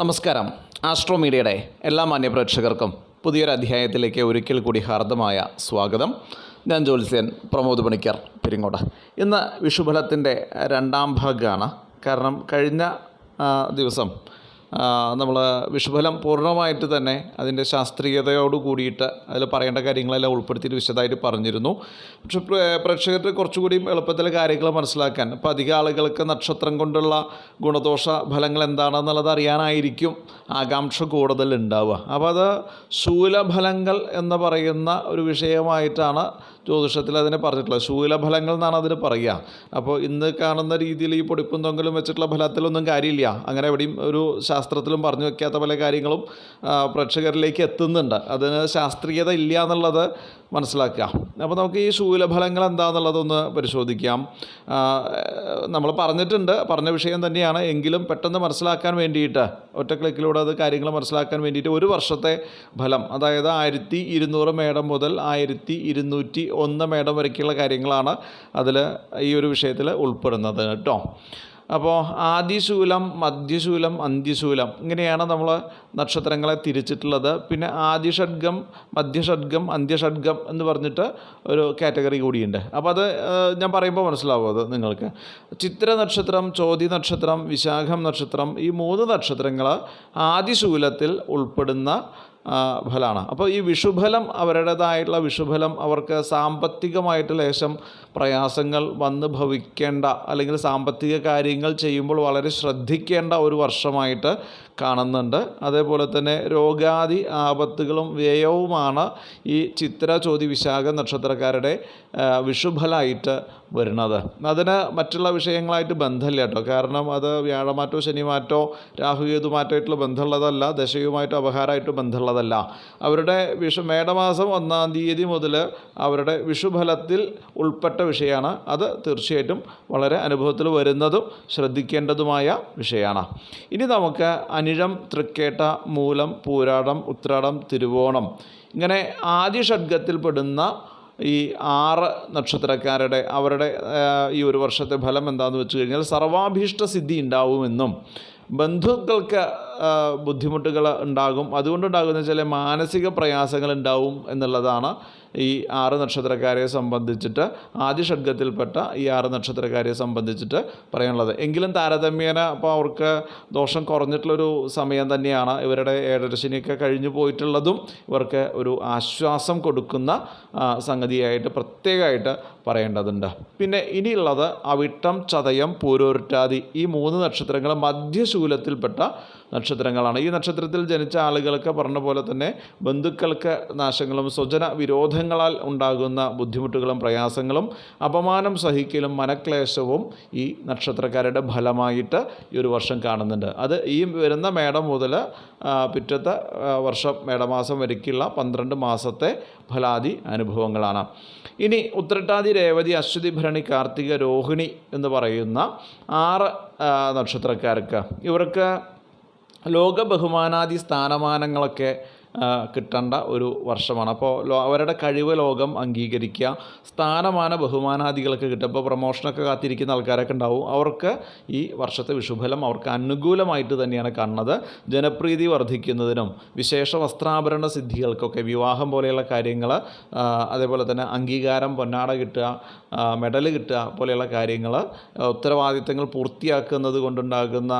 നമസ്കാരം. ആസ്ട്രോ മീഡിയയുടെ എല്ലാ മാന്യപ്രേക്ഷകർക്കും പുതിയൊരു അധ്യായത്തിലേക്ക് ഒരിക്കൽ കൂടി ഹാർദമായ സ്വാഗതം. ഞാൻ ജ്യോത്സ്യൻ പ്രമോദ് പണിക്കർ പെരിങ്ങോട്. ഇന്ന് വിഷുഫലത്തിൻ്റെ രണ്ടാം ഭാഗമാണ്. കാരണം കഴിഞ്ഞ ദിവസം നമ്മൾ വിഷുഫലം പൂർണ്ണമായിട്ട് തന്നെ അതിൻ്റെ ശാസ്ത്രീയതയോട് കൂടിയിട്ട് അതിൽ പറയേണ്ട കാര്യങ്ങളെല്ലാം ഉൾപ്പെടുത്തിയിട്ട് വിശദമായിട്ട് പറഞ്ഞിരുന്നു. പക്ഷെ പ്രേക്ഷകർക്ക് കുറച്ചുകൂടി എളുപ്പത്തിൽ കാര്യങ്ങൾ മനസ്സിലാക്കാൻ ഇപ്പോൾ അധികം ആളുകൾക്ക് നക്ഷത്രം കൊണ്ടുള്ള ഗുണദോഷ ഫലങ്ങൾ എന്താണെന്നുള്ളത് അറിയാനായിരിക്കും ആകാംക്ഷ കൂടുതൽ ഉണ്ടാവുക. അപ്പോൾ അത് ശൂലഫലങ്ങൾ എന്ന് പറയുന്ന ഒരു വിഷയമായിട്ടാണ് ജ്യോതിഷത്തിൽ അതിനെ പറഞ്ഞിട്ടുള്ളത്. ശൂലഫലങ്ങൾ എന്നാണ് അതിന് പറയുക. അപ്പോൾ ഇന്ന് കാണുന്ന രീതിയിൽ ഈ പൊടിപ്പും തൊങ്കലും വെച്ചിട്ടുള്ള ഫലത്തിലൊന്നും കാര്യമില്ല. അങ്ങനെ എവിടെയും ഒരു ശാസ്ത്രത്തിലും പറഞ്ഞു വയ്ക്കാത്ത പല കാര്യങ്ങളും പ്രേക്ഷകരിലേക്ക് എത്തുന്നുണ്ട്. അതിന് ശാസ്ത്രീയത ഇല്ല എന്നുള്ളത് മനസ്സിലാക്കുക. അപ്പോൾ നമുക്ക് ഈ ശൂലഫലങ്ങൾ എന്താണെന്നുള്ളതൊന്ന് പരിശോധിക്കാം. നമ്മൾ പറഞ്ഞ വിഷയം തന്നെയാണ്, എങ്കിലും പെട്ടെന്ന് മനസ്സിലാക്കാൻ വേണ്ടിയിട്ട് ഒറ്റ ക്ലിക്കിലൂടെ അത് കാര്യങ്ങൾ മനസ്സിലാക്കാൻ വേണ്ടിയിട്ട് ഒരു വർഷത്തെ ഫലം, അതായത് 1200 മേടം മുതൽ 1201 മേടം വരയ്ക്കുള്ള കാര്യങ്ങളാണ് അതിൽ ഈ ഒരു വിഷയത്തിൽ ഉൾപ്പെടുന്നത് കേട്ടോ. അപ്പോൾ ആദിശൂലം, മധ്യശൂലം, അന്ത്യശൂലം ഇങ്ങനെയാണ് നമ്മൾ നക്ഷത്രങ്ങളെ തിരിച്ചിട്ടുള്ളത്. പിന്നെ ആദിഷഡ്ഗം, മധ്യഷഡ്ഗം, അന്ത്യഷഡ്ഗം എന്ന് പറഞ്ഞിട്ട് ഒരു കാറ്റഗറി കൂടിയുണ്ട്. അപ്പോൾ അത് ഞാൻ പറയുമ്പോൾ മനസ്സിലാവും അത് നിങ്ങൾക്ക്. ചിത്ര നക്ഷത്രം, ചോതി നക്ഷത്രം, വിശാഖം നക്ഷത്രം, ഈ 3 നക്ഷത്രങ്ങൾ ആദിശൂലത്തിൽ ഉൾപ്പെടുന്ന ഫലമാണ്. അപ്പോൾ ഈ വിഷുഫലം, അവരുടേതായിട്ടുള്ള വിഷുഫലം അവർക്ക് സാമ്പത്തികമായിട്ട് ലേശം പ്രയാസങ്ങൾ വന്ന് ഭവിക്കേണ്ട, അല്ലെങ്കിൽ സാമ്പത്തിക കാര്യങ്ങൾ ചെയ്യുമ്പോൾ വളരെ ശ്രദ്ധിക്കേണ്ട ഒരു വർഷമായിട്ട് കാണുന്നുണ്ട്. അതേപോലെ തന്നെ രോഗാദി ആപത്തുകളും വ്യയവുമാണ് ഈ ചിത്ര, ചോതി, വിശാഖ നക്ഷത്രക്കാരുടെ വിഷുഫലമായിട്ട് വരുന്നത്. അതിന് മറ്റുള്ള വിഷയങ്ങളായിട്ട് ബന്ധമില്ല കേട്ടോ. കാരണം അത് വ്യാഴമാറ്റോ ശനിമാറ്റോ രാഹുകേതു മാറ്റമായിട്ടുള്ള ബന്ധമുള്ളതല്ല, ദശയുമായിട്ടോ അപഹാരമായിട്ടോ ബന്ധമുള്ളതല്ല. അവരുടെ മേടമാസം 1-ാം തീയതി മുതൽ അവരുടെ വിഷുഫലത്തിൽ ഉൾപ്പെട്ട വിഷയമാണ്. അത് തീർച്ചയായിട്ടും വളരെ അനുഭവത്തിൽ വരുന്നതും ശ്രദ്ധിക്കേണ്ടതുമായ വിഷയമാണ്. ഇനി നമുക്ക് അനിഴം, തൃക്കേട്ട, മൂലം, പൂരാടം, ഉത്രാടം, തിരുവോണം ഇങ്ങനെ ആദ്യ ഷഡ്ഗത്തിൽപ്പെടുന്ന ഈ 6 നക്ഷത്രക്കാരുടെ അവരുടെ ഈ ഒരു വർഷത്തെ ഫലം എന്താണെന്ന് വെച്ച് കഴിഞ്ഞാൽ സർവാഭീഷ്ട സിദ്ധി ഉണ്ടാവുമെന്നും ബന്ധുക്കൾക്ക് ബുദ്ധിമുട്ടുകൾ ഉണ്ടാകും, അതുകൊണ്ടുണ്ടാകുന്ന ചില മാനസിക പ്രയാസങ്ങൾ ഉണ്ടാവും എന്നുള്ളതാണ് ഈ 6 നക്ഷത്രക്കാരെ സംബന്ധിച്ചിട്ട്, ആദ്യ ഷഡ്ഗത്തിൽപ്പെട്ട ഈ 6 നക്ഷത്രക്കാരെ സംബന്ധിച്ചിട്ട് പറയാനുള്ളത്. എങ്കിലും താരതമ്യേന അപ്പോൾ അവർക്ക് ദോഷം കുറഞ്ഞിട്ടുള്ളൊരു സമയം തന്നെയാണ്. ഇവരുടെ ഏഴരശനിയൊക്കെ കഴിഞ്ഞു പോയിട്ടുള്ളതും ഇവർക്ക് ഒരു ആശ്വാസം കൊടുക്കുന്ന സംഗതിയായിട്ട് പ്രത്യേകമായിട്ട് പറയേണ്ടതുണ്ട്. പിന്നെ ഇനിയുള്ളത് അവിട്ടം, ചതയം, പൂരോരുട്ടാതി ഈ 3 നക്ഷത്രങ്ങൾ മധ്യശൂലത്തിൽപ്പെട്ട നക്ഷത്രങ്ങളാണ്. ഈ നക്ഷത്രത്തിൽ ജനിച്ച ആളുകൾക്ക് പറഞ്ഞ പോലെ തന്നെ ബന്ധുക്കൾക്ക് നാശങ്ങളും സ്വജന വിരോധങ്ങളാൽ ഉണ്ടാകുന്ന ബുദ്ധിമുട്ടുകളും പ്രയാസങ്ങളും അപമാനം സഹിക്കലും മനക്ലേശവും ഈ നക്ഷത്രക്കാരുടെ ഫലമായിട്ട് ഈ ഒരു വർഷം കാണുന്നുണ്ട്. അത് ഈ വരുന്ന മേടം മുതൽ പിറ്റത്തെ വർഷം മേടമാസം വരയ്ക്കുള്ള 12 മാസത്തെ ഫലാദി അനുഭവങ്ങളാണ്. ഇനി ഉത്രട്ടാതി, രേവതി, അശ്വതി, ഭരണി, കാർത്തിക, രോഹിണി എന്ന് പറയുന്ന 6 നക്ഷത്രക്കാർക്ക് ഇവർക്ക് ലോക ബഹുമാനാദി സ്ഥാനമാനങ്ങളൊക്കെ കിട്ടേണ്ട ഒരു വർഷമാണ്. അപ്പോൾ അവരുടെ കഴിവ് ലോകം അംഗീകരിക്കുക, സ്ഥാനമാന ബഹുമാനാദികളൊക്കെ കിട്ടുക. ഇപ്പോൾ പ്രൊമോഷനൊക്കെ കാത്തിരിക്കുന്ന ആൾക്കാരൊക്കെ ഉണ്ടാവും. അവർക്ക് ഈ വർഷത്തെ വിഷുഫലം അവർക്ക് അനുകൂലമായിട്ട് തന്നെയാണ് കാണുന്നത്. ജനപ്രീതി വർദ്ധിക്കുന്നതിനും വിശേഷ വസ്ത്രാഭരണ സിദ്ധികൾക്കൊക്കെ, വിവാഹം പോലെയുള്ള കാര്യങ്ങൾ, അതേപോലെ തന്നെ അംഗീകാരം, പൊന്നാട കിട്ടുക, മെഡൽ കിട്ടുക പോലെയുള്ള കാര്യങ്ങൾ, ഉത്തരവാദിത്തങ്ങൾ പൂർത്തിയാക്കുന്നത് കൊണ്ടുണ്ടാകുന്ന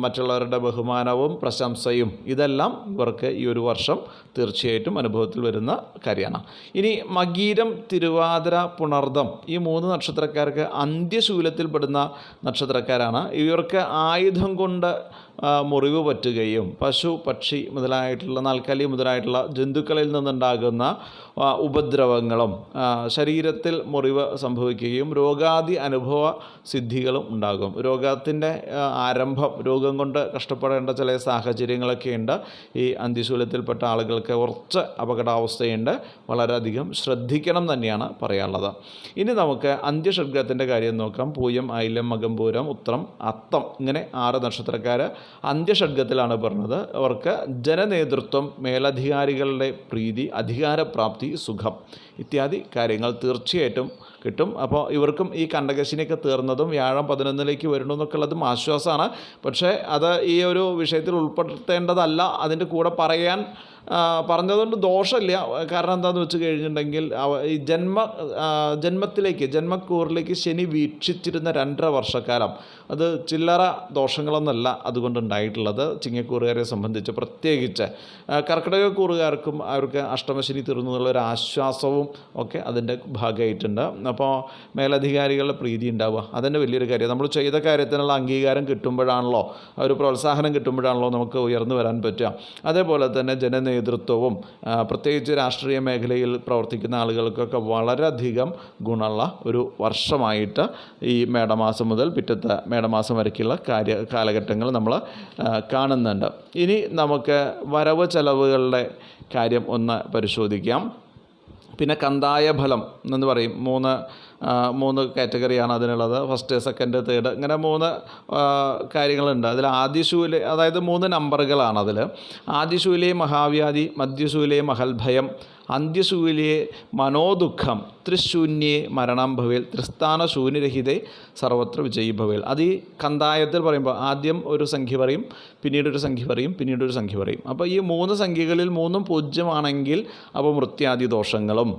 മറ്റുള്ളവരുടെ ബഹുമാനവും പ്രശംസയും ഇതെല്ലാം ഇവർക്ക് ഈ ഒരു വർഷം തീർച്ചയായിട്ടും അനുഭവത്തിൽ വരുന്ന കാര്യമാണ്. ഇനി മകീരം, തിരുവാതിര, പുണർദം ഈ 3 നക്ഷത്രക്കാർക്ക് അന്ത്യശൂലത്തിൽപ്പെടുന്ന നക്ഷത്രക്കാരാണ്. ഇവർക്ക് ആയുധം കൊണ്ട് മുറിവ് പറ്റുകയും പശു, പക്ഷി മുതലായിട്ടുള്ള നാൽക്കാലി മുതലായിട്ടുള്ള ജന്തുക്കളിൽ നിന്നുണ്ടാകുന്ന ഉപദ്രവങ്ങളും ശരീരത്തിൽ മുറിവ് സംഭവിക്കുകയും രോഗാദി അനുഭവ സിദ്ധികളും ഉണ്ടാകും. രോഗത്തിൻ്റെ ആരംഭം, രോഗം കൊണ്ട് കഷ്ടപ്പെടേണ്ട ചില സാഹചര്യങ്ങളൊക്കെ ഉണ്ട്. ഈ അന്ത്യശൂലത്തിൽപ്പെട്ട ആളുകൾക്ക് കുറച്ച് അപകടാവസ്ഥയുണ്ട്. വളരെയധികം ശ്രദ്ധിക്കണം തന്നെയാണ് പറയാനുള്ളത്. ഇനി നമുക്ക് അന്ത്യഷഡ്ഗത്തിൻ്റെ കാര്യം നോക്കാം. പൂയം, ആയില്യം, മകം, പൂരം, ഉത്രം, അത്തം ഇങ്ങനെ 6 നക്ഷത്രക്കാർ അന്ത്യഷഡ്ഗത്തിലാണ് പറഞ്ഞത്. അവർക്ക് ജനനേതൃത്വം, മേലധികാരികളുടെ പ്രീതി, അധികാരപ്രാപ്തി, സുഖം ഇത്യാദി കാര്യങ്ങൾ തീർച്ചയായിട്ടും കിട്ടും. അപ്പോൾ ഇവർക്കും ഈ കണ്ടകശിനിയൊക്കെ തീർന്നതും വ്യാഴം 11ലേക്ക് വരുന്നു എന്നൊക്കെ ഉള്ളതും ആശ്വാസമാണ്. പക്ഷേ അത് ഈ ഒരു വിഷയത്തിൽ ഉൾപ്പെടുത്തേണ്ടതല്ല. അതിൻ്റെ കൂടെ പറഞ്ഞതുകൊണ്ട് ദോഷമില്ല. കാരണം എന്താണെന്ന് വെച്ച് കഴിഞ്ഞിട്ടുണ്ടെങ്കിൽ ഈ ജന്മക്കൂറിലേക്ക് ശനി വീക്ഷിച്ചിരുന്ന 2.5 വർഷക്കാലം അത് ചില്ലറ ദോഷങ്ങളൊന്നുമല്ല അതുകൊണ്ട് ഉണ്ടായിട്ടുള്ളത്. ചിങ്ങക്കൂറുകാരെ സംബന്ധിച്ച് പ്രത്യേകിച്ച് കർക്കിടകക്കൂറുകാർക്കും അവർക്ക് അഷ്ടമശനി തീർന്നു എന്നുള്ളൊരു ആശ്വാസവും ഒക്കെ അതിൻ്റെ ഭാഗമായിട്ടുണ്ട്. അപ്പോൾ മേലധികാരികളുടെ പ്രീതി ഉണ്ടാവുക അതിൻ്റെ വലിയൊരു കാര്യം. നമ്മൾ ചെയ്ത കാര്യത്തിനുള്ള അംഗീകാരം കിട്ടുമ്പോഴാണല്ലോ, ഒരു പ്രോത്സാഹനം കിട്ടുമ്പോഴാണല്ലോ നമുക്ക് ഉയർന്നു വരാൻ പറ്റുക. അതേപോലെ തന്നെ ജനനേതൃത്വവും പ്രത്യേകിച്ച് രാഷ്ട്രീയ മേഖലയിൽ പ്രവർത്തിക്കുന്ന ആളുകൾക്കൊക്കെ വളരെയധികം ഗുണമുള്ള ഒരു വർഷമായിട്ട് ഈ മേടമാസം മുതൽ പിറ്റത്തെ മേടമാസം വരയ്ക്കുള്ള കാലഘട്ടങ്ങൾ നമ്മൾ കാണുന്നുണ്ട്. ഇനി നമുക്ക് വരവ് ചെലവുകളുടെ കാര്യം ഒന്ന് പരിശോധിക്കാം. പിന്നെ കന്തായ ഫലം എന്ന് പറയും. മൂന്ന് കാറ്റഗറിയാണ് അതിനുള്ളത്. ഫസ്റ്റ്, സെക്കൻഡ്, തേർഡ്, ഇങ്ങനെ 3 കാര്യങ്ങളുണ്ട്. അതിൽ ആദ്യശൂല, അതായത് 3 നമ്പറുകളാണ് അതിൽ. ആദ്യശൂലേ മഹാവ്യാധി, മധ്യശൂലേ മഹൽഭയം, അന്ത്യശൂലേ മനോദുഃഖം, ത്രിശൂന്യേ മരണം ഭവേൽ, ത്രിസ്ഥാന ശൂന്യരഹിതേ സർവത്ര വിജയീ ഭവേൽ. അത് ഈ കന്തായത്തിൽ പറയുമ്പോൾ ആദ്യം ഒരു സംഖ്യ പറയും, പിന്നീടൊരു സംഖ്യ പറയും, പിന്നീടൊരു സംഖ്യ പറയും. അപ്പോൾ ഈ 3 സംഖ്യകളിൽ 3ഉം 0 അപ്പോൾ മൃത്യാദി ദോഷങ്ങളും,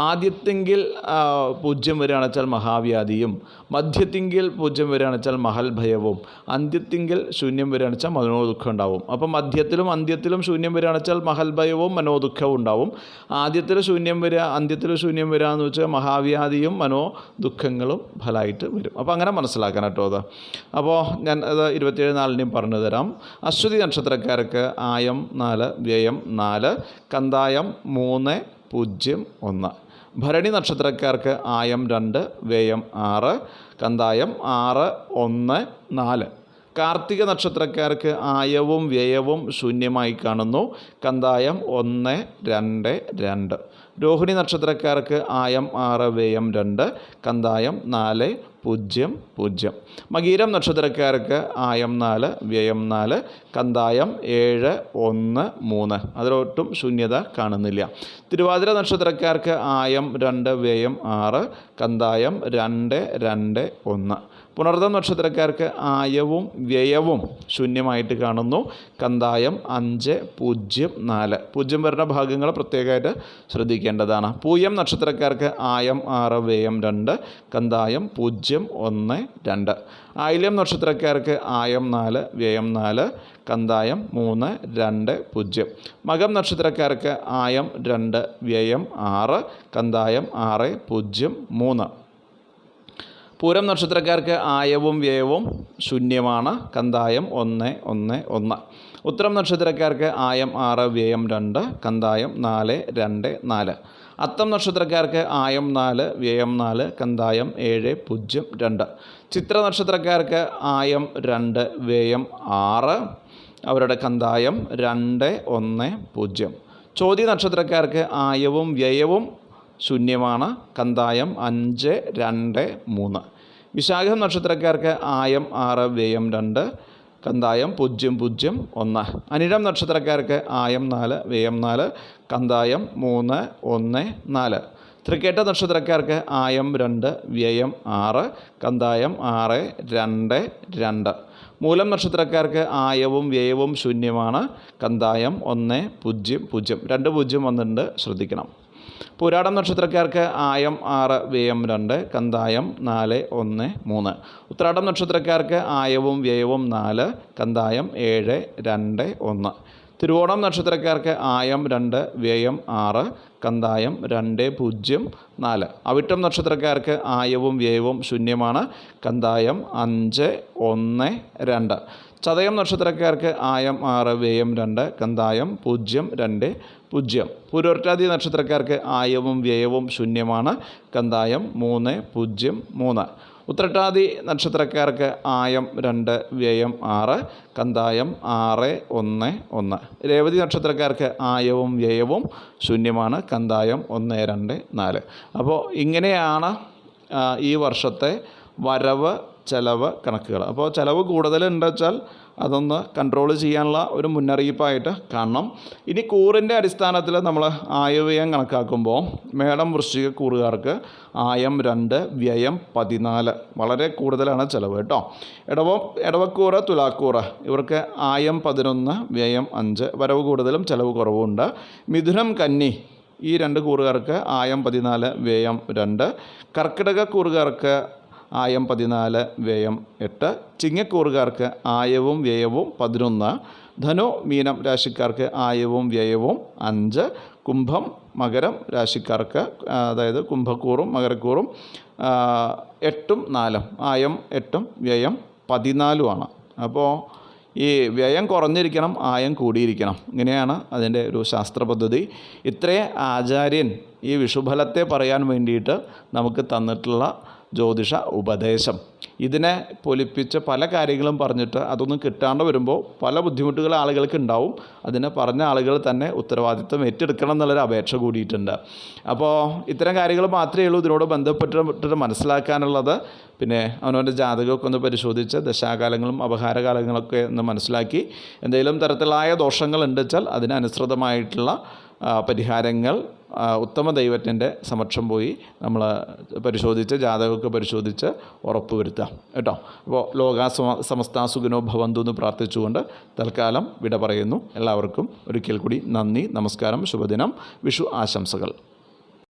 ആദ്യത്തെങ്കിൽ 0 വരികയാണെന്ന് വെച്ചാൽ മഹാവ്യാധിയും, മധ്യത്തെങ്കിൽ 0 വരികയാണെന്ന് വെച്ചാൽ മഹൽഭയവും, അന്ത്യത്തെങ്കിൽ ശൂന്യം വരികയാണെന്ന് വെച്ചാൽ മനോദുഃഖം ഉണ്ടാവും. അപ്പോൾ മധ്യത്തിലും അന്ത്യത്തിലും ശൂന്യം വരികയാണെന്ന് വെച്ചാൽ മഹൽഭയവും മനോദുഃഖവും ഉണ്ടാവും. ആദ്യത്തിൽ ശൂന്യം വരിക, അന്ത്യത്തിൽ ശൂന്യം വരിക എന്ന് വെച്ചാൽ മഹാവ്യാധിയും മനോദുഃഖങ്ങളും ഫലമായിട്ട് വരും. അപ്പോൾ അങ്ങനെ മനസ്സിലാക്കാൻ കേട്ടോ അത്. അപ്പോൾ ഞാൻ അത് 27 നാളിനെയും പറഞ്ഞു തരാം. അശ്വതി നക്ഷത്രക്കാർക്ക് ആയം 4, വ്യയം 4, കന്തായം 3, 0, 1. ഭരണി നക്ഷത്രക്കാർക്ക് ആയം 2, വ്യയം 6, കന്തായം 6, 1, 4. കാർത്തിക നക്ഷത്രക്കാർക്ക് ആയവും വ്യയവും ശൂന്യമായി കാണുന്നു. കന്തായം 1, 2, 2. രോഹിണി നക്ഷത്രക്കാർക്ക് ആയം 6, വ്യയം 2, കന്തായം 4, 0, 0. മകീരം നക്ഷത്രക്കാർക്ക് ആയം 4, വ്യയം 4, കന്തായം 7, 1, 3. അതിലൊട്ടും ശൂന്യത കാണുന്നില്ല. തിരുവാതിര നക്ഷത്രക്കാർക്ക് ആയം 2, വ്യയം 6, കന്തായം 2, 2, 1. പുണർദം നക്ഷത്രക്കാർക്ക് ആയവും വ്യയവും ശൂന്യമായിട്ട് കാണുന്നു. കന്തായം 5, 0, 4. 0 വരുന്ന ഭാഗങ്ങൾ പ്രത്യേകമായിട്ട് ശ്രദ്ധിക്കേണ്ടതാണ്. പൂയം നക്ഷത്രക്കാർക്ക് ആയം 6, വ്യയം 2, കന്തായം 0, 1, 2. ആയില്യം നക്ഷത്രക്കാർക്ക് ആയം 4, വ്യയം 4, കന്തായം 3, 2, 0. മകം നക്ഷത്രക്കാർക്ക് ആയം 2, വ്യയം 6, കന്തായം 6, 0, 3. പൂരം നക്ഷത്രക്കാർക്ക് ആയവും വ്യയവും ശൂന്യമാണ്. കന്തായം 1, 1, 1. ഉത്തരം നക്ഷത്രക്കാർക്ക് ആയം 6, വ്യയം 2, കന്തായം 4, 2, 4. അത്തം നക്ഷത്രക്കാർക്ക് ആയം 4, വ്യയം 4, കന്തായം 7, 0, 2. ചിത്ര നക്ഷത്രക്കാർക്ക് ആയം 2, വ്യയം 6, അവരുടെ കന്തായം 2, 1, 0. ചോതി നക്ഷത്രക്കാർക്ക് ആയവും വ്യയവും ശൂന്യമാണ്. കന്തായം 5, 2, 3. വിശാഖം നക്ഷത്രക്കാർക്ക് ആയം 6, വ്യയം 2, കന്തായം 0, 0, 1. അനിഴം നക്ഷത്രക്കാർക്ക് ആയം 4, വ്യയം 4, കന്തായം 3, 1, 4. തൃക്കേട്ട നക്ഷത്രക്കാർക്ക് ആയം 2, വ്യയം 6, കന്തായം 6, 2, 2. മൂലം നക്ഷത്രക്കാർക്ക് ആയവും വ്യയവും ശൂന്യമാണ്. കന്തായം 1, 0, 0. 2 0 വന്നിട്ടുണ്ട്, ശ്രദ്ധിക്കണം. പൂരാടം നക്ഷത്രക്കാർക്ക് ആയം 6, വ്യയം 2, കന്തായം 4, 1, 3. ഉത്രാടം നക്ഷത്രക്കാർക്ക് ആയവും വ്യയവും 4, കന്തായം 7, 2, 1. തിരുവോണം നക്ഷത്രക്കാർക്ക് ആയം 2, വ്യയം 6, കന്തായം 2, 0, 4. അവിട്ടം നക്ഷത്രക്കാർക്ക് ആയവും വ്യയവും ശൂന്യമാണ്. കന്തായം 5, 1, 2. ചതയം നക്ഷത്രക്കാർക്ക് ആയം 6, വ്യയം 2, കന്തായം 0, 2, 0. പൂരോരുട്ടാതി നക്ഷത്രക്കാർക്ക് ആയവും വ്യയവും ശൂന്യമാണ്. കന്തായം 3, 0, 3. ഉത്രട്ടാതി നക്ഷത്രക്കാർക്ക് ആയം 2, വ്യയം 6, കന്തായം 6, 1, 1. രേവതി നക്ഷത്രക്കാർക്ക് ആയവും വ്യയവും ശൂന്യമാണ്. കന്തായം 1, 2, 4. അപ്പോൾ ഇങ്ങനെയാണ് ഈ വർഷത്തെ വരവ് ചിലവ് കണക്കുകൾ. അപ്പോൾ ചിലവ് കൂടുതലുണ്ട് വെച്ചാൽ അതൊന്ന് കൺട്രോൾ ചെയ്യാനുള്ള ഒരു മുന്നറിയിപ്പായിട്ട് കാണണം. ഇനി കൂറിൻ്റെ അടിസ്ഥാനത്തിൽ നമ്മൾ ആയവ്യയം കണക്കാക്കുമ്പോൾ മേടം വൃശ്ചിക കൂറുകാർക്ക് ആയം 2, വ്യയം 14, വളരെ കൂടുതലാണ് ചിലവ് കേട്ടോ. ഇടവക്കൂറ് തുലാക്കൂറ് ഇവർക്ക് ആയം 11, വ്യയം 5, വരവ് കൂടുതലും ചിലവ് കുറവുണ്ട്. മിഥുനം കന്നി ഈ 2 കൂറുകാർക്ക് ആയം 14, വ്യയം 2. കർക്കിടക കൂറുകാർക്ക് ആയം 14, വ്യയം 8. ചിങ്ങക്കൂറുകാർക്ക് ആയവും വ്യയവും 11. ധനു മീനം രാശിക്കാർക്ക് ആയവും വ്യയവും 5. കുംഭം മകരം രാശിക്കാർക്ക് അതായത് കുംഭക്കൂറും മകരക്കൂറും 8ഉം 4, ആയം 8ഉം വ്യയം 14ഉമാണ്. അപ്പോൾ ഈ വ്യയം കുറഞ്ഞിരിക്കണം, ആയം കൂടിയിരിക്കണം. ഇങ്ങനെയാണ് അതിൻ്റെ ഒരു ശാസ്ത്ര പദ്ധതി. ഇത്രയും ആചാര്യൻ ഈ വിഷുഫലത്തെ പറയാൻ വേണ്ടിയിട്ട് നമുക്ക് തന്നിട്ടുള്ള ജ്യോതിഷ ഉപദേശം. ഇതിനെ പൊലിപ്പിച്ച് പല കാര്യങ്ങളും പറഞ്ഞിട്ട് അതൊന്നും കിട്ടാണ്ട് വരുമ്പോൾ പല ബുദ്ധിമുട്ടുകൾ ആളുകൾക്ക് ഉണ്ടാവും. അതിന് പറഞ്ഞ ആളുകൾ തന്നെ ഉത്തരവാദിത്വം ഏറ്റെടുക്കണം എന്നുള്ളൊരു അപേക്ഷ കൂടിയിട്ടുണ്ട്. അപ്പോൾ ഇത്തരം കാര്യങ്ങൾ മാത്രമേ ഉള്ളൂ ഇതിനോട് ബന്ധപ്പെട്ടിട്ട് മനസ്സിലാക്കാനുള്ളത്. പിന്നെ അവനവൻ്റെ ജാതകമൊക്കെ ഒന്ന് പരിശോധിച്ച് ദശാകാലങ്ങളും അപഹാരകാലങ്ങളൊക്കെ ഒന്ന് മനസ്സിലാക്കി എന്തെങ്കിലും തരത്തിലായ ദോഷങ്ങൾ ഉണ്ടെച്ചാൽ അതിനനുസൃതമായിട്ടുള്ള പരിഹാരങ്ങൾ ഉത്തമ ദൈവത്തിൻ്റെ സമക്ഷം പോയി നമ്മൾ പരിശോധിച്ച് ജാതകമൊക്കെ പരിശോധിച്ച് ഉറപ്പ് വരുത്താം കേട്ടോ. അപ്പോൾ ലോകാ സമസ്ത സുഖിനോ ഭവന്തു എന്ന് പ്രാർത്ഥിച്ചുകൊണ്ട് തൽക്കാലം വിട പറയുന്നു. എല്ലാവർക്കും ഒരിക്കൽ കൂടി നന്ദി, നമസ്കാരം, ശുഭദിനം, വിഷു ആശംസകൾ.